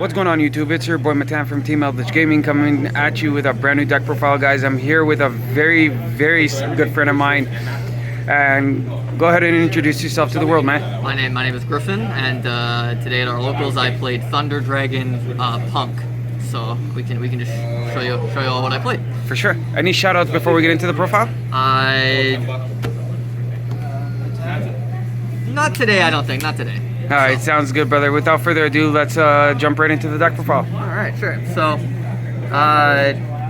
What's going on YouTube? It's your boy Matan from Team Eldritch Gaming coming at you with a brand new deck profile, guys. I'm here with a very good friend of mine, and go ahead and introduce yourself to the world, man. My name is Griffin, and today at our locals I played Thunder Dragon Punk. So we can just show you all what I played. For sure. Any shout outs before we get into the profile? Not today, I don't think. Not today. All right, sounds good, brother. Without further ado, let's jump right into the deck profile. All right, sure. So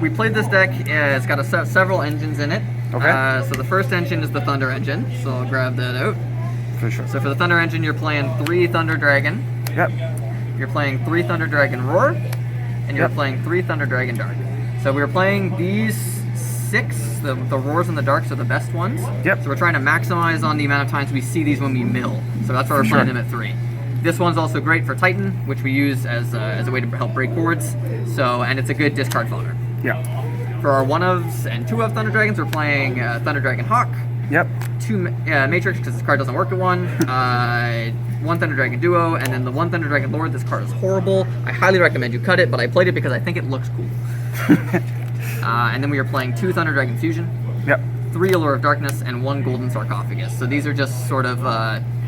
we played this deck. It's got several engines in it. Okay. So the first engine is the Thunder engine. So I'll grab that out. For sure. So for the Thunder engine, you're playing 3 Thunder Dragon. Yep. You're playing 3 Thunder Dragon Roar, and you're Yep. playing 3 Thunder Dragon Dark. So we were playing these 6. The Roars and the Darks are the best ones. Yep. So we're trying to maximize on the amount of times we see these when we mill. So that's why we're playing them at 3. This one's also great for Titan, which we use as a way to help break boards. So, and it's a good discard fodder. Yeah. For our 1-ofs and 2-of Thunder Dragons, we're playing Thunder Dragon Hawk. Yep. 2 Matrix, because this card doesn't work at 1. 1 Thunder Dragon Duo, and then the 1 Thunder Dragon Lord. This card is horrible. I highly recommend you cut it, but I played it because I think it looks cool. And then we are playing 2 Thunder Dragon Fusion. Yep. 3 Allure of Darkness, and 1 Golden Sarcophagus. So these are just sort of,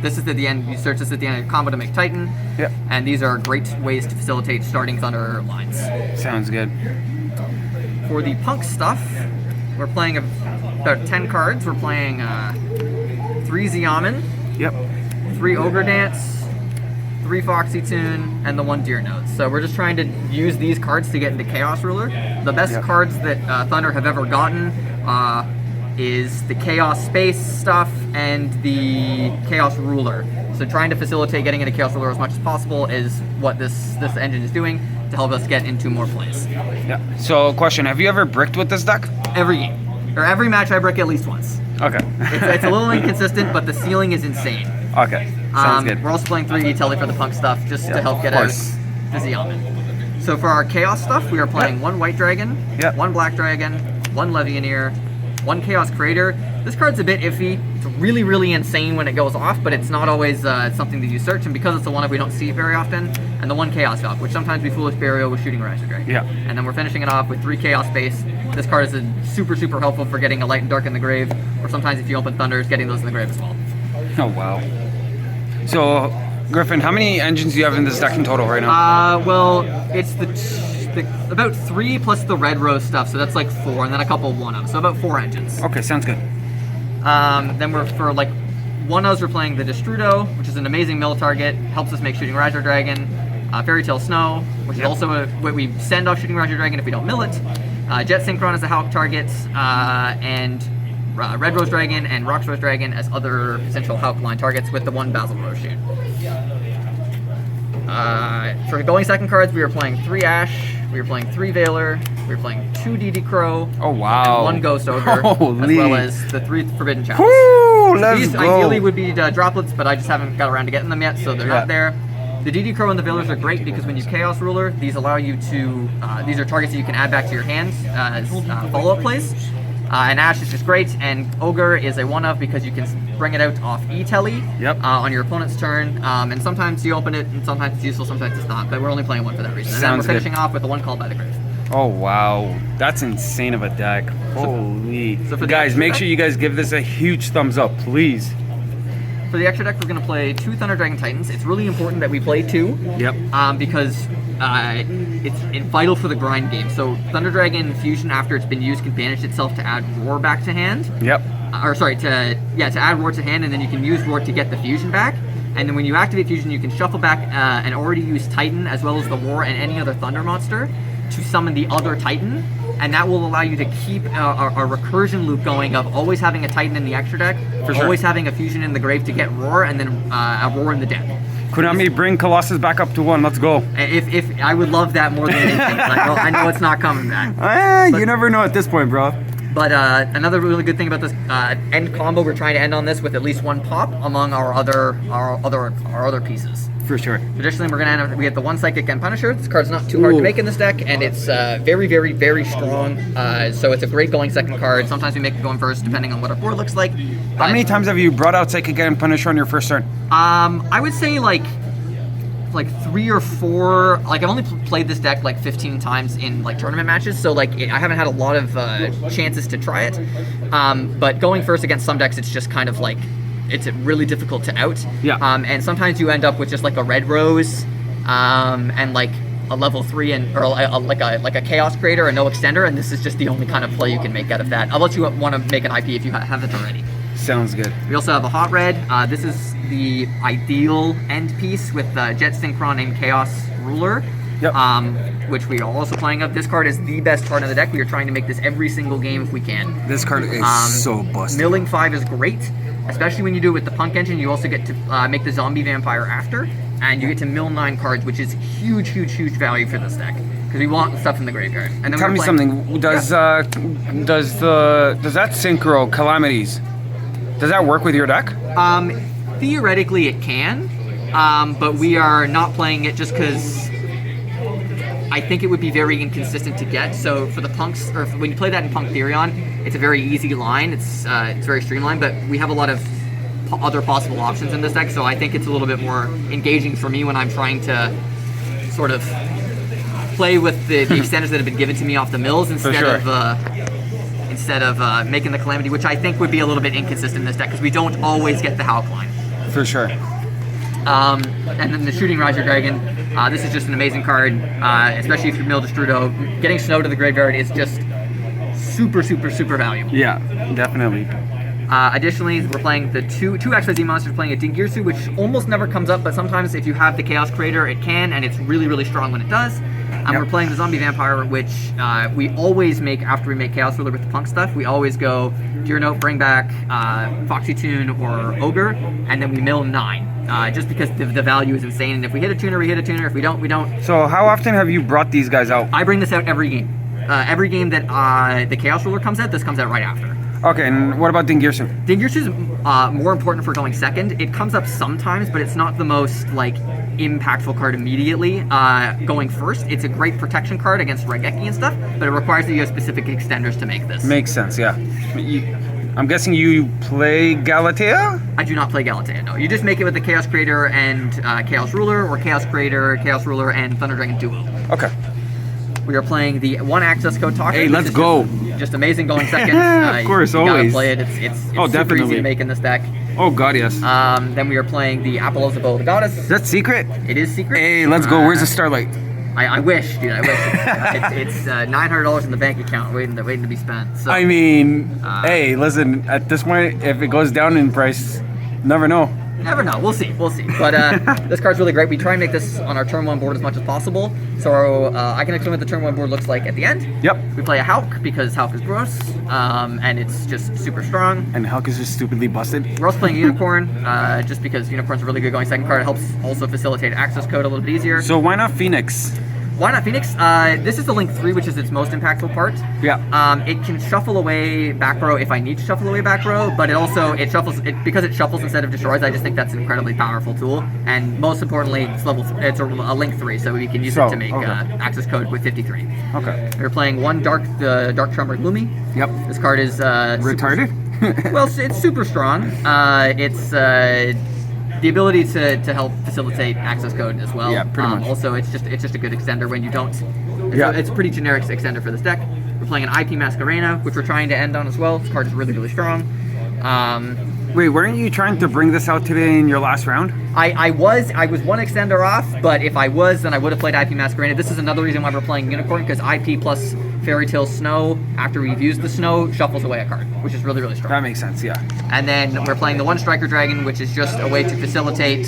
this is at the end, you search this at the end of your combo to make Titan. Yep. And these are great ways to facilitate starting Thunder lines. Sounds good. For the Punk stuff, we're playing about 10 cards. We're playing 3 Xiamen, Yep. 3 Ogre Dance, 3 Foxy Tune, and the 1 Deer Note. So we're just trying to use these cards to get into Chaos Ruler. The best Yep. cards that Thunder have ever gotten is the Chaos Space stuff and the Chaos Ruler. So trying to facilitate getting into Chaos Ruler as much as possible is what this engine is doing to help us get into more plays. Yeah. So, question: have you ever bricked with this deck? Every game, or every match I brick at least once. Okay. It's a little inconsistent, but the ceiling is insane. Okay. Sounds good. We're also playing 3 Telly for the Punk stuff, just to help get out the Xiamen. So for our Chaos stuff, we are playing 1 White Dragon, 1 Black Dragon, 1 Levianeer, 1 Chaos Creator. This card's a bit iffy. It's really insane when it goes off, but it's not always something that you search, and because it's the one we don't see very often, and the 1 Chaos Hawk, which sometimes we Foolish Burial with Shooting Riser Dragon. Yeah. And then we're finishing it off with 3 Chaos Space. This card is super helpful for getting a Light and Dark in the grave, or sometimes if you open Thunders, getting those in the grave as well. Oh wow. So, Griffin, how many engines do you have in this deck in total right now? Well, it's about 3 plus the Red Rose stuff, so that's like 4, and then a couple 1-ofs, so about 4 engines. Okay, sounds good. Then we're for like 1-ofs, we're playing the Destrudo, which is an amazing mill target, helps us make Shooting Riser Dragon. Fairy Tale Snow, which is also what we send off Shooting Riser Dragon if we don't mill it. Jet Synchron as a Hawk target, and Red Rose Dragon and Rox Rose Dragon as other potential Hawk line targets with the 1 Basil Rose shoot. For going second cards, we are playing 3 Ash, we are playing 3 Veiler, we are playing 2 DD Crow, Oh wow. and 1 Ghost Ogre, Holy. as well as the 3 Forbidden Chalice. Woo! Let's These go. ideally would be droplets, but I just haven't got around to getting them yet, so they're not there. The DD Crow and the Veilers are great because when you Chaos Ruler, these allow you to, these are targets that you can add back to your hand as follow-up plays. And Ash is just great, and Ogre is a 1-of because you can bring it out off E-Telly on your opponent's turn, and sometimes you open it, and sometimes it's useful, sometimes it's not, but we're only playing 1 for that reason. And then we're finishing off with the 1 Called by the Grave. Oh wow, that's insane of a deck. Holy. So for the guys, extra make deck- sure you guys give this a huge thumbs up, please. For the extra deck, we're going to play 2 Thunder Dragon Titans. It's really important that we play 2. Yep. Because it's vital for the grind game. So Thunder Dragon Fusion, after it's been used, can banish itself to add Roar back to hand. Yep. Or sorry, to add Roar to hand, and then you can use Roar to get the Fusion back. And then when you activate Fusion, you can shuffle back an already used Titan, as well as the Roar and any other Thunder monster, to summon the other Titan. And that will allow you to keep a recursion loop going of always having a Titan in the extra deck, always having a Fusion in the grave to get Roar, and then a Roar in the deck. Konami, bring Colossus back up to 1. Let's go. If I would love that more than anything. I know it's not coming back. You never know at this point, bro. But another really good thing about this end combo, we're trying to end on this with at least 1 pop among our other pieces. For sure. Traditionally, we're gonna we get the 1 Psychic and Punisher. This card's not too hard to make in this deck, and it's very strong. So it's a great going second card. Sometimes we make it going first, depending on what our board looks like. How many times have you brought out Psychic and Punisher on your first turn? I would say like like 3 or 4. Like I've only played this deck like 15 times in like tournament matches, so like I haven't had a lot of chances to try it. But going first against some decks, it's just kind of like it's really difficult to out. Yeah. And sometimes you end up with just like a red rose, and like a level 3 or like a chaos creator and no extender, and this is just the only kind of play you can make out of that. I'll let you want to make an IP if you have it already. Sounds good. We also have a hot red. This is the ideal end piece with Jet Synchron and Chaos Ruler. Yep. Which we are also playing of. This card is the best card in the deck. We are trying to make this every single game if we can. This card is so busted. Milling 5 is great, especially when you do it with the Punk engine. You also get to make the Zombie Vampire after, and you get to mill 9 cards, which is huge value for this deck because we want stuff in the graveyard. And then Tell me something. Does that Synchro Calamities? Does that work with your deck? Theoretically, it can, but we are not playing it just because I think it would be very inconsistent to get. So for the punks, or when you play that in Punk Therion, it's a very easy line. It's very streamlined, but we have a lot of other possible options in this deck. So I think it's a little bit more engaging for me when I'm trying to sort of play with the extenders that have been given to me off the mills instead of making the Calamity, which I think would be a little bit inconsistent in this deck because we don't always get the Hulk line. For sure. And then the Shooting Riser Dragon. This is just an amazing card, especially if you mill Destrudo. Getting Snow to the graveyard is just super valuable. Yeah, definitely. Additionally, we're playing the two XYZ monsters, playing a Dingirsu, which almost never comes up, but sometimes if you have the Chaos Creator, it can, and it's really strong when it does. And we're playing the Zombie Vampire, which we always make after we make Chaos Ruler with the Punk stuff. We always go Deer Note, bring back Foxy Tune or Ogre, and then we mill 9. Just because the value is insane, and if we hit a tuner, we hit a tuner. If we don't, we don't. So how often have you brought these guys out? I bring this out every game. Every game that the Chaos Ruler comes out, this comes out right after. Okay, and what about Dingirsu? Dingirsu is more important for going second. It comes up sometimes, but it's not the most like impactful card immediately. Going first, it's a great protection card against Regeki and stuff, but it requires that you have specific extenders to make this. Makes sense, yeah. I'm guessing you play Galatea? I do not play Galatea, no. You just make it with the Chaos Creator and Chaos Ruler, or Chaos Creator, Chaos Ruler, and Thunder Dragon duo. Okay. We are playing the 1 access code talker. Hey, let's go. Just amazing going second. Of course, you always. Gotta play it. It's super definitely easy to make in this deck. Oh god, yes. Then we are playing the Apollos of the Goddess. Is that secret? It is secret. Hey, let's go. Where's the Starlight? I wish, dude. I wish. It's $900 in the bank account waiting to be spent. So, I mean, hey, listen. At this point, if it goes down in price, never know. Never know. We'll see. But this card's really great. We try and make this on our turn 1 board as much as possible. So I can explain what the turn 1 board looks like at the end. Yep. We play a Hulk because Hulk is gross, and it's just super strong. And Hulk is just stupidly busted. We're also playing Unicorn, just because Unicorn's a really good going second card. It helps also facilitate access code a little bit easier. So why not Phoenix? Why not Phoenix? This is the Link 3, which is its most impactful part. Yeah. It can shuffle away back row if I need to shuffle away back row, but it shuffles because it shuffles instead of destroys. I just think that's an incredibly powerful tool, and most importantly, it's a Link 3, so we can use it to make access code with 53. Okay. We're playing 1 Dark Tremor Gloomy. Yep. This card is retarded. Well, it's super strong. It's the ability to help facilitate access code as well. Yeah, pretty much. Also, it's just a good extender when you don't. Yeah. It's a pretty generic extender for this deck. We're playing an IP Masquerena, which we're trying to end on as well. This card is really strong. Wait, weren't you trying to bring this out today in your last round? I was 1 extender off, but if I was, then I would have played IP Masquerena. This is another reason why we're playing Unicorn, because IP plus Fairy Tale Snow, after we've used the Snow, shuffles away a card, which is really strong. That makes sense, yeah. And then we're playing the 1 Striker Dragon, which is just a way to facilitate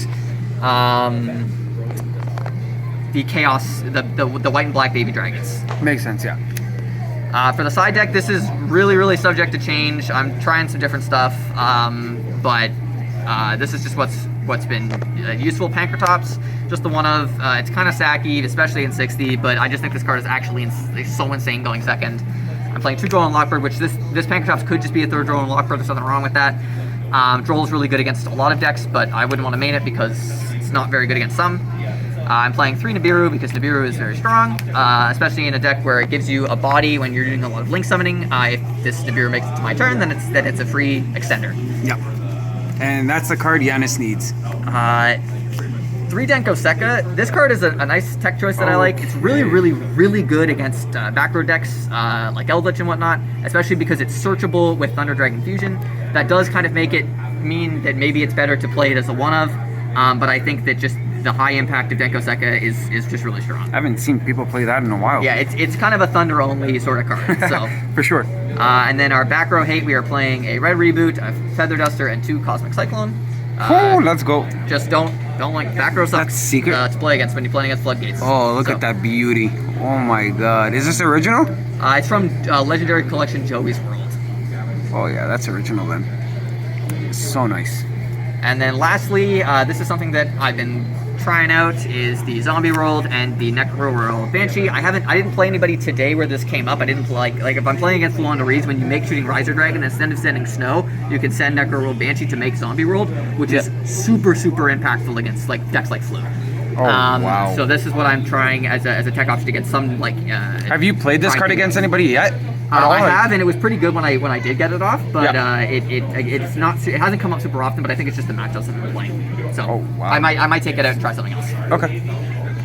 the Chaos, the white and black baby dragons. Makes sense, yeah. For the side deck, this is really subject to change. I'm trying some different stuff, but this is just what's been useful. Pankratops, just the one of. It's kind of sacky, especially in 60, but I just think this card is actually so insane going second. I'm playing 2 Droll and Lockbird, which this Pankratops could just be a 3rd Droll and Lockbird. There's nothing wrong with that. Droll is really good against a lot of decks, but I wouldn't want to main it because it's not very good against some. I'm playing 3 Nibiru because Nibiru is very strong, especially in a deck where it gives you a body when you're doing a lot of link summoning. If this Nibiru makes it to my turn, then it's a free extender. Yep. And that's the card Yanis needs. 3 Denko Sekka. This card is a nice tech choice that I like. It's really good against back row decks like Eldritch and whatnot, especially because it's searchable with Thunder Dragon Fusion. That does kind of make it mean that maybe it's better to play it as a one-of, but I think that just the high impact of Denko Sekka is just really strong. I haven't seen people play that in a while. Yeah, it's kind of a Thunder only sort of card. So for sure. And then our back row hate, we are playing a Red Reboot, a Feather Duster, and 2 Cosmic Cyclone. Oh, let's go. Just don't like back row stuff That's secret. To play against when you're playing against Floodgates. Oh, look at that beauty. Oh my god. Is this original? It's from Legendary Collection Joey's World. Oh yeah, that's original then. So nice. And then lastly, this is something that I've been trying out, is the Zombie World and the Necro World Banshee. I didn't play anybody today where this came up. I didn't like if I'm playing against Luanda Reeds, when you make Shooting Riser Dragon, instead of sending Snow, you can send Necro World Banshee to make Zombie World, which is super impactful against like decks like Flu. Oh, wow. So this is what I'm trying as a tech option to get some like. Have you played this card against anybody yet? I have, and it was pretty good when I did get it off, but it's not. It hasn't come up super often, but I think it's just the matchups that I'm playing. So I might take it out and try something else. Okay.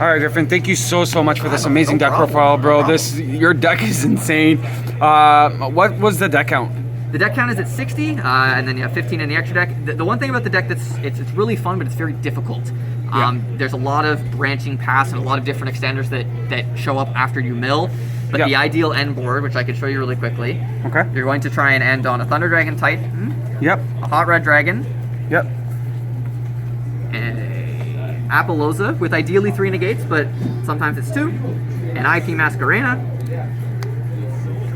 All right, Griffin. Thank you so much for this amazing deck profile, bro. Your deck is insane. What was the deck count? The deck count is at 60, and then you have 15 in the extra deck. The one thing about the deck it's really fun, but it's very difficult. There's a lot of branching paths and a lot of different extenders that show up after you mill. But the ideal end board, which I can show you really quickly, you're going to try and end on a Thunder Dragon Titan, a Hot Red Dragon, an Apollosa with ideally 3 negates, but sometimes it's 2, an IP Masquerena.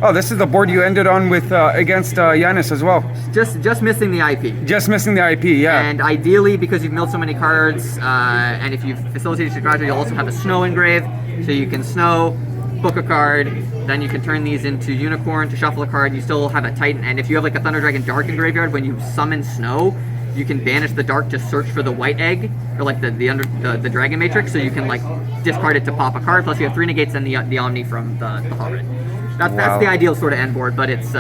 Oh, this is the board you ended on with against Giannis as well. Just missing the IP. Just missing the IP, yeah. And ideally, because you've milled so many cards, and if you've facilitated Shadraja, you'll also have a Snow engrave, so you can Snow, book a card, then you can turn these into Unicorn to shuffle a card. You still have a Titan, and if you have like a Thunder Dragon Dark in graveyard, when you summon Snow, you can banish the Dark to search for the white egg, or like the Dragon Matrix, so you can like discard it to pop a card. Plus you have 3 negates and the Omni from the Hot Red. That's the ideal sort of end board, but it's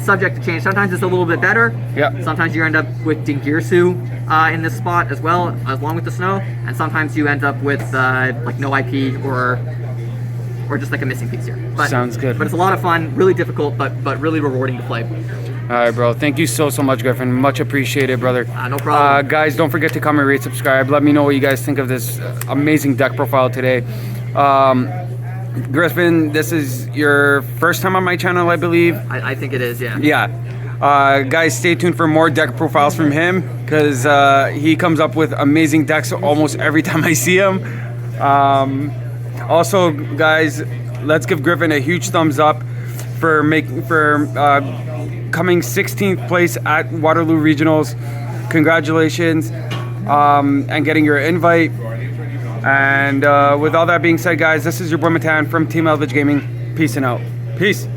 subject to change. Sometimes it's a little bit better. Sometimes you end up with Dingirsu in this spot as well, along with the Snow, and sometimes you end up with like no IP or just like a missing piece here. But, sounds good. But it's a lot of fun, really difficult, but really rewarding to play. All right, bro. Thank you so much, Griffin. Much appreciated, brother. No problem. Guys, don't forget to comment, rate, subscribe. Let me know what you guys think of this amazing deck profile today. Griffin, this is your first time on my channel, I believe. I think it is, yeah. Yeah. Guys, stay tuned for more deck profiles from him, because he comes up with amazing decks almost every time I see him. Also, guys, let's give Griffin a huge thumbs up for coming 16th place at Waterloo Regionals. Congratulations, and getting your invite. And with all that being said, guys, this is your boy Matan from Team Eldritch Gaming. Peace and out. Peace.